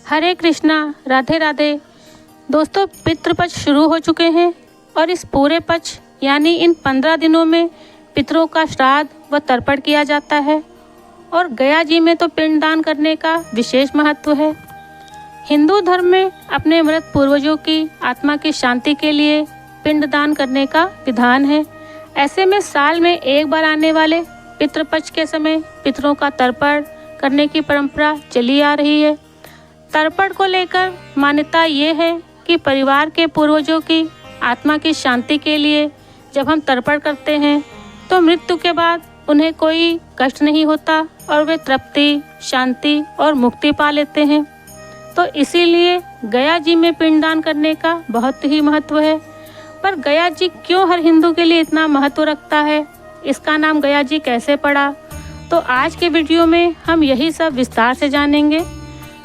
हरे कृष्णा, राधे राधे। दोस्तों, पितृपक्ष शुरू हो चुके हैं और इस पूरे पक्ष यानी इन 15 दिनों में पितरों का श्राद्ध व तर्पण किया जाता है और गया जी में तो पिंडदान करने का विशेष महत्व है। हिंदू धर्म में अपने मृत पूर्वजों की आत्मा की शांति के लिए पिंडदान करने का विधान है। ऐसे में साल में एक बार आने वाले पितृपक्ष के समय पितरों का तर्पण करने की परंपरा चली आ रही है। तर्पण को लेकर मान्यता ये है कि परिवार के पूर्वजों की आत्मा की शांति के लिए जब हम तर्पण करते हैं तो मृत्यु के बाद उन्हें कोई कष्ट नहीं होता और वे तृप्ति, शांति और मुक्ति पा लेते हैं। तो इसीलिए गया जी में पिंडदान करने का बहुत ही महत्व है। पर गया जी क्यों हर हिंदू के लिए इतना महत्व रखता है, इसका नाम गया जी कैसे पड़ा, तो आज के वीडियो में हम यही सब विस्तार से जानेंगे।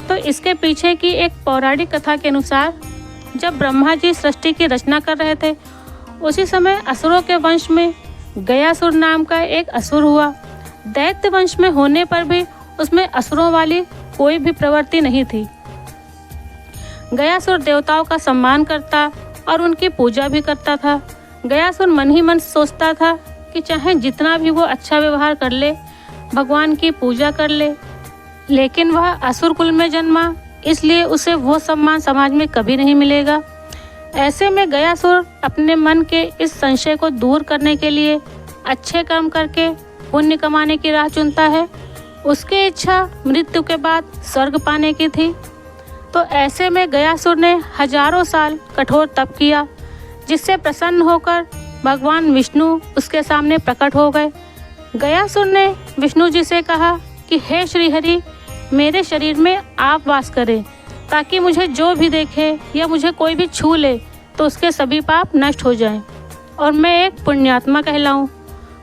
तो इसके पीछे की एक पौराणिक कथा के अनुसार जब ब्रह्मा जी सृष्टि की रचना कर रहे थे उसी समय असुरों के वंश में गयासुर नाम का एक असुर हुआ। दैत्य वंश में होने पर भी उसमें असुरों वाली कोई भी प्रवृत्ति नहीं थी। गयासुर देवताओं का सम्मान करता और उनकी पूजा भी करता था। गयासुर मन ही मन सोचता था कि चाहे जितना भी वो अच्छा व्यवहार कर ले, भगवान की पूजा कर ले, लेकिन वह असुर कुल में जन्मा, इसलिए उसे वो सम्मान समाज में कभी नहीं मिलेगा। ऐसे में गयासुर अपने मन के इस संशय को दूर करने के लिए अच्छे काम करके पुण्य कमाने की राह चुनता है। उसकी इच्छा मृत्यु के बाद स्वर्ग पाने की थी। तो ऐसे में गयासुर ने हजारों साल कठोर तप किया, जिससे प्रसन्न होकर भगवान विष्णु उसके सामने प्रकट हो गए। गयासुर ने विष्णु जी से कहा कि हे श्रीहरि, मेरे शरीर में आप वास करें ताकि मुझे जो भी देखे या मुझे कोई भी छू ले तो उसके सभी पाप नष्ट हो जाएं और मैं एक पुण्यात्मा कहलाऊं।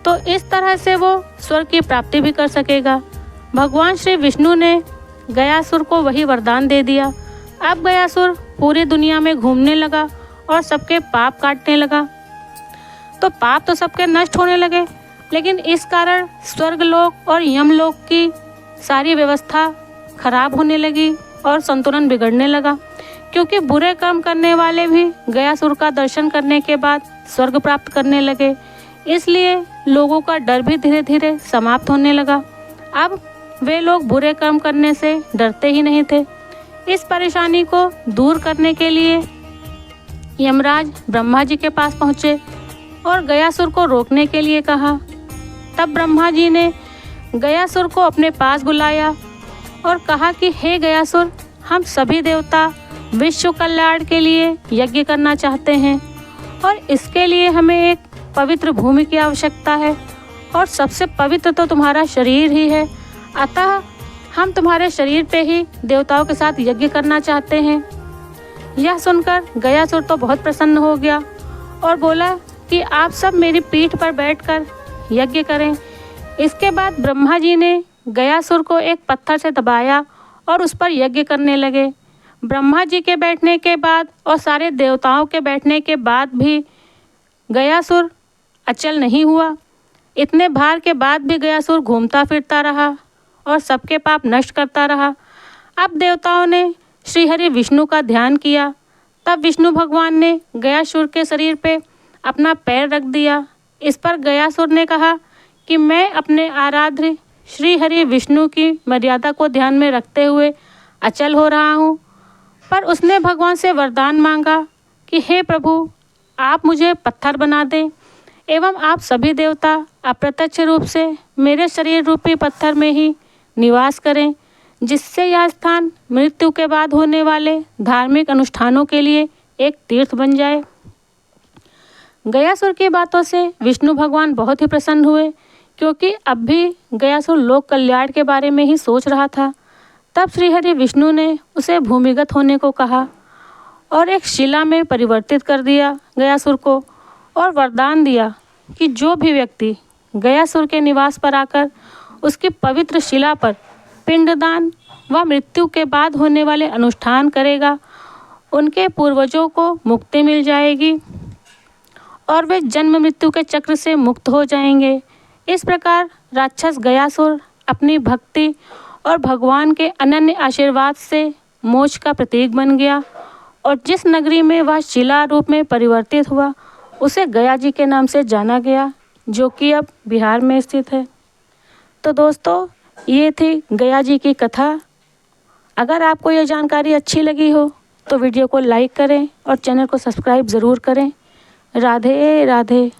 तो इस तरह से वो स्वर्ग की प्राप्ति भी कर सकेगा। भगवान श्री विष्णु ने गयासुर को वही वरदान दे दिया। अब गयासुर पूरी दुनिया में घूमने लगा और सबके पाप काटने लगा। तो पाप तो सबके नष्ट होने लगे, लेकिन इस कारण स्वर्गलोक और यमलोक की सारी व्यवस्था खराब होने लगी और संतुलन बिगड़ने लगा, क्योंकि बुरे कर्म करने वाले भी गयासुर का दर्शन करने के बाद स्वर्ग प्राप्त करने लगे। इसलिए लोगों का डर भी धीरे धीरे समाप्त होने लगा। अब वे लोग बुरे कर्म करने से डरते ही नहीं थे। इस परेशानी को दूर करने के लिए यमराज ब्रह्मा जी के पास पहुँचे और गयासुर को रोकने के लिए कहा। तब ब्रह्मा जी ने गयासुर को अपने पास बुलाया और कहा कि हे गयासुर, हम सभी देवता विश्व कल्याण के लिए यज्ञ करना चाहते हैं और इसके लिए हमें एक पवित्र भूमि की आवश्यकता है और सबसे पवित्र तो तुम्हारा शरीर ही है। अतः हम तुम्हारे शरीर पे ही देवताओं के साथ यज्ञ करना चाहते हैं। यह सुनकर गयासुर तो बहुत प्रसन्न हो गया और बोला कि आप सब मेरी पीठ पर बैठकर यज्ञ करें। इसके बाद ब्रह्मा जी ने गयासुर को एक पत्थर से दबाया और उस पर यज्ञ करने लगे। ब्रह्मा जी के बैठने के बाद और सारे देवताओं के बैठने के बाद भी गयासुर अचल नहीं हुआ। इतने भार के बाद भी गयासुर घूमता फिरता रहा और सबके पाप नष्ट करता रहा। अब देवताओं ने श्रीहरि विष्णु का ध्यान किया। तब विष्णु भगवान ने गयासुर के शरीर पे अपना पैर रख दिया। इस पर गयासुर ने कहा कि मैं अपने आराध्य श्री हरि विष्णु की मर्यादा को ध्यान में रखते हुए अचल हो रहा हूँ। पर उसने भगवान से वरदान मांगा कि हे प्रभु, आप मुझे पत्थर बना दें एवं आप सभी देवता अप्रत्यक्ष रूप से मेरे शरीर रूपी पत्थर में ही निवास करें, जिससे यह स्थान मृत्यु के बाद होने वाले धार्मिक अनुष्ठानों के लिए एक तीर्थ बन जाए। गयासुर की बातों से विष्णु भगवान बहुत ही प्रसन्न हुए, क्योंकि अब भी गयासुर लोक कल्याण के बारे में ही सोच रहा था। तब श्रीहरि विष्णु ने उसे भूमिगत होने को कहा और एक शिला में परिवर्तित कर दिया गयासुर को और वरदान दिया कि जो भी व्यक्ति गयासुर के निवास पर आकर उसकी पवित्र शिला पर पिंडदान व मृत्यु के बाद होने वाले अनुष्ठान करेगा, उनके पूर्वजों को मुक्ति मिल जाएगी और वे जन्म मृत्यु के चक्र से मुक्त हो जाएंगे। इस प्रकार राक्षस गयासुर अपनी भक्ति और भगवान के अनन्य आशीर्वाद से मोक्ष का प्रतीक बन गया और जिस नगरी में वह शिला रूप में परिवर्तित हुआ उसे गया जी के नाम से जाना गया, जो कि अब बिहार में स्थित है। तो दोस्तों, ये थी गया जी की कथा। अगर आपको ये जानकारी अच्छी लगी हो तो वीडियो को लाइक करें और चैनल को सब्सक्राइब ज़रूर करें। राधे राधे।